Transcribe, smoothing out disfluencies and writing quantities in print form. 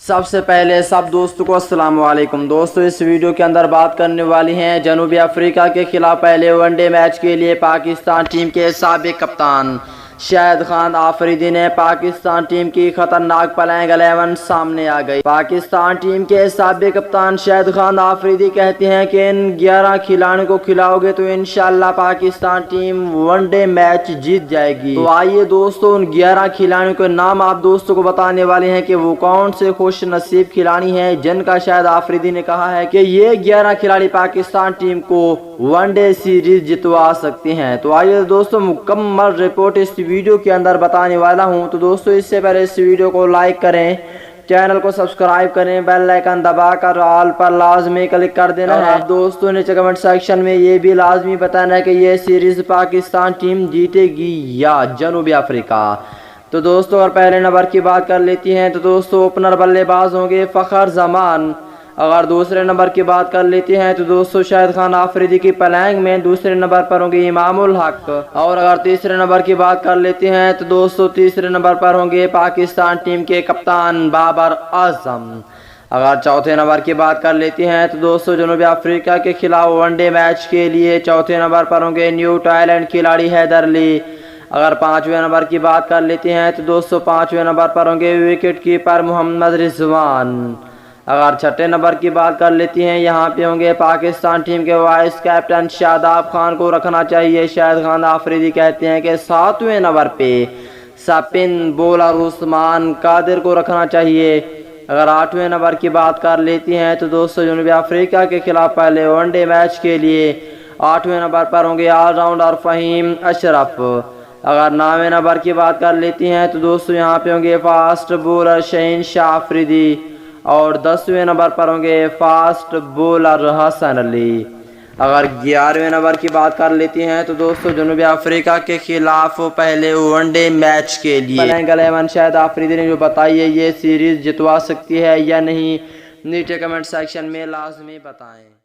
سب سے پہلے سب دوستوں کو السلام علیکم دوستو، اس ویڈیو کے اندر بات کرنے والی ہیں جنوبی افریقہ کے خلاف پہلے ون ڈے میچ کے لیے پاکستان ٹیم کے سابق کپتان شاہد خان آفریدی نے پاکستان ٹیم کی خطرناک پلینگ 11 سامنے آ گئی۔ پاکستان ٹیم کے سابق کپتان شاہد خان آفریدی کہتے ہیں کہ ان 11 کھلاڑیوں کو کھلاؤ گے تو انشاءاللہ Pakistan team one day match جیت جائے گی۔ تو آئیے دوستو ان 11 کھلاڑیوں کے نام آپ دوستوں کو بتانے والے ہیں کہ وہ کون سے خوش نصیب کھلاڑی ہیں جن کا شاہد آفریدی نے کہا ہے کہ یہ 11 کھلاڑی پاکستان ٹیم کو ون ڈے سیریز جتوا سکتے ہیں۔ تو آئیے دوستو مکمل رپورٹ اس ویڈیو کے اندر بتانے والا ہوں۔ تو دوستو اس سے پہلے اس ویڈیو کو لائک کریں، چینل کو سبسکرائب کریں، بیل آئیکن دبا کر آل پر لازمی کلک کر دینا ہے۔ آپ دوستوں نے کمنٹ سیکشن میں یہ بھی لازمی بتانا ہے کہ یہ سیریز پاکستان ٹیم جیتے گی یا جنوبی افریقہ۔ تو دوستو اگر پہلے نمبر کی بات کر لیتی ہیں تو دوستو اوپنر بلے باز ہوں گے فخر زمان۔ اگر دوسرے نمبر کی بات کر لیتے ہیں تو دوستو شاہد خان آفریدی کی پلینگ میں دوسرے نمبر پر ہوں گے امام الحق۔ اور اگر تیسرے نمبر کی بات کر لیتے ہیں تو دوستو تیسرے نمبر پر ہوں گے پاکستان ٹیم کے کپتان بابر اعظم۔ اگر چوتھے نمبر کی بات کر لیتے ہیں تو دوستو جنوبی افریقہ کے خلاف ون ڈے میچ کے لیے چوتھے نمبر پر ہوں گے نیو ٹائلینڈ کھلاڑی حیدر علی۔ اگر پانچویں نمبر کی بات کر لیتے ہیں تو دوستو پانچویں نمبر پر ہوں گے وکٹ کیپر محمد رضوان۔ اگر چھٹے نمبر کی بات کر لیتی ہیں یہاں پہ ہوں گے پاکستان ٹیم کے وائس کیپٹن شاداب خان کو رکھنا چاہیے۔ شاہد خان آفریدی کہتے ہیں کہ ساتویں نمبر پہ سپن بولر عثمان قادر کو رکھنا چاہیے۔ اگر آٹھویں نمبر کی بات کر لیتی ہیں تو دوستو جنوبی افریقہ کے خلاف پہلے ون ڈے میچ کے لیے آٹھویں نمبر پر ہوں گے آل راؤنڈر فہیم اشرف۔ اگر نویں نمبر کی بات کر لیتی ہیں تو دوستو یہاں پہ ہوں گے فاسٹ بولر شہین شاہ آفریدی۔ اور 10ویں نمبر پر ہوں گے فاسٹ بولر حسن علی۔ اگر 11ویں نمبر کی بات کر لیتی ہیں تو دوستو جنوبی افریقہ کے خلاف پہلے ون ڈے میچ کے لیے پلینگ 11 شاہد آفریدی نے جو بتائی ہے یہ سیریز جتوا سکتی ہے یا نہیں، نیچے کمنٹ سیکشن میں لازمی بتائیں۔